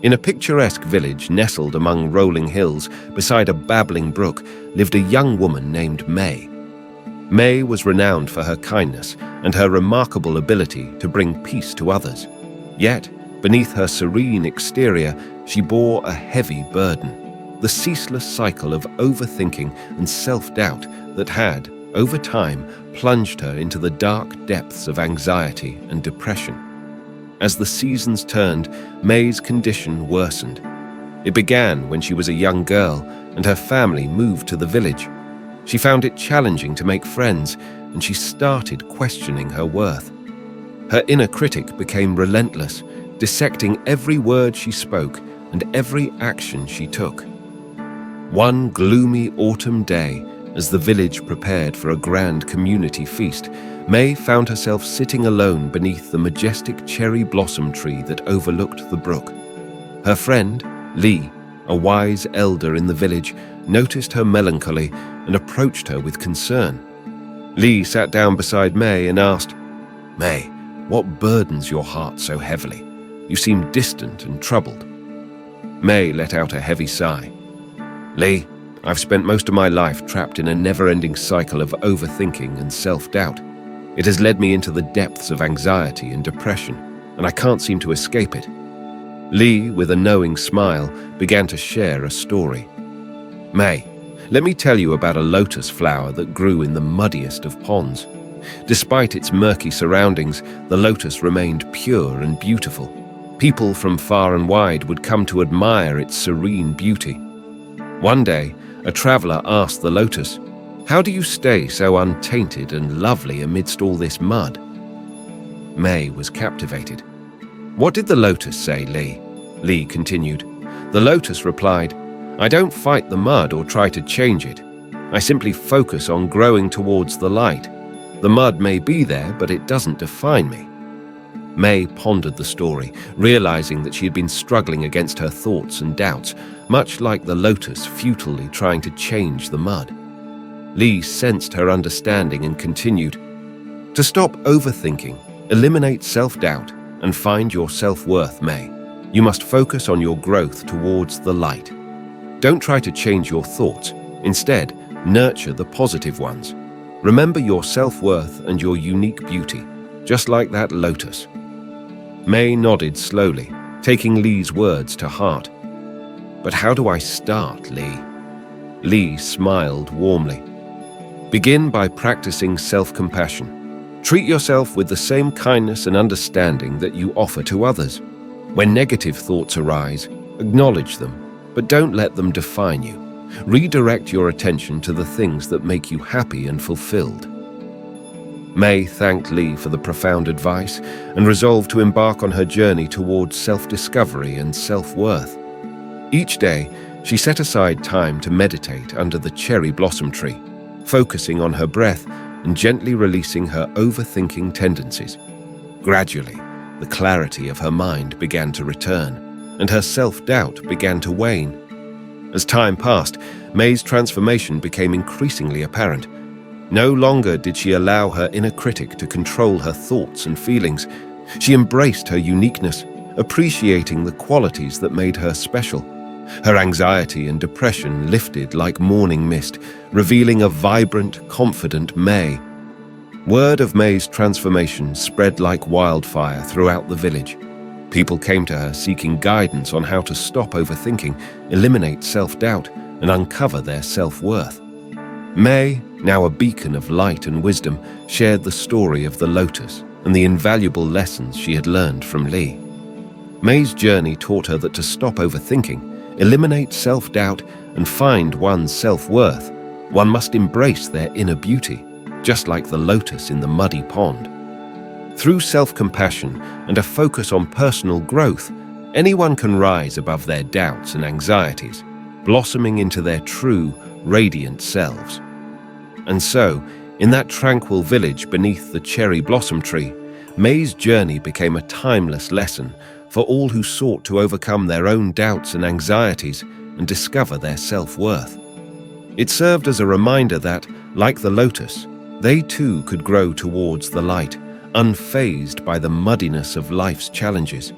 In a picturesque village nestled among rolling hills beside a babbling brook lived a young woman named May. May was renowned for her kindness and her remarkable ability to bring peace to others. Yet, beneath her serene exterior, she bore a heavy burden, the ceaseless cycle of overthinking and self-doubt that had, over time, plunged her into the dark depths of anxiety and depression. As the seasons turned, May's condition worsened. It began when she was a young girl and her family moved to the village. She found it challenging to make friends, and she started questioning her worth. Her inner critic became relentless, dissecting every word she spoke and every action she took. One gloomy autumn day, as the village prepared for a grand community feast, May found herself sitting alone beneath the majestic cherry blossom tree that overlooked the brook. Her friend, Lee, a wise elder in the village, noticed her melancholy and approached her with concern. Lee sat down beside May and asked, "May, what burdens your heart so heavily? You seem distant and troubled." May let out a heavy sigh. "Lee, I've spent most of my life trapped in a never-ending cycle of overthinking and self-doubt. It has led me into the depths of anxiety and depression, and I can't seem to escape it." Lee, with a knowing smile, began to share a story. "May, let me tell you about a lotus flower that grew in the muddiest of ponds. Despite its murky surroundings, the lotus remained pure and beautiful. People from far and wide would come to admire its serene beauty. One day, a traveler asked the lotus, 'How do you stay so untainted and lovely amidst all this mud?' May was captivated. 'What did the lotus say, Lee?' Lee continued. 'The lotus replied, I don't fight the mud or try to change it. I simply focus on growing towards the light. The mud may be there, but it doesn't define me.' May pondered the story, realizing that she had been struggling against her thoughts and doubts, much like the lotus futilely trying to change the mud. Lee sensed her understanding and continued, 'To stop overthinking, eliminate self-doubt, and find your self-worth, May, you must focus on your growth towards the light. Don't try to change your thoughts. Instead, nurture the positive ones. Remember your self-worth and your unique beauty, just like that lotus.' May nodded slowly, taking Lee's words to heart. 'But how do I start, Lee?' Lee smiled warmly. 'Begin by practicing self-compassion. Treat yourself with the same kindness and understanding that you offer to others. When negative thoughts arise, acknowledge them, but don't let them define you. Redirect your attention to the things that make you happy and fulfilled.' May thanked Lee for the profound advice and resolved to embark on her journey towards self-discovery and self-worth. Each day, she set aside time to meditate under the cherry blossom tree, focusing on her breath and gently releasing her overthinking tendencies. Gradually, the clarity of her mind began to return, and her self-doubt began to wane. As time passed, May's transformation became increasingly apparent. No longer did she allow her inner critic to control her thoughts and feelings. She embraced her uniqueness, appreciating the qualities that made her special. Her anxiety and depression lifted like morning mist, revealing a vibrant, confident May. Word of May's transformation spread like wildfire throughout the village. People came to her seeking guidance on how to stop overthinking, eliminate self-doubt, and uncover their self-worth. May, now a beacon of light and wisdom, shared the story of the lotus and the invaluable lessons she had learned from Lee. May's journey taught her that to stop overthinking, eliminate self-doubt, and find one's self-worth, one must embrace their inner beauty, just like the lotus in the muddy pond. Through self-compassion and a focus on personal growth, anyone can rise above their doubts and anxieties, blossoming into their true, radiant selves. And so, in that tranquil village beneath the cherry blossom tree, May's journey became a timeless lesson for all who sought to overcome their own doubts and anxieties and discover their self-worth. It served as a reminder that, like the lotus, they too could grow towards the light, unfazed by the muddiness of life's challenges.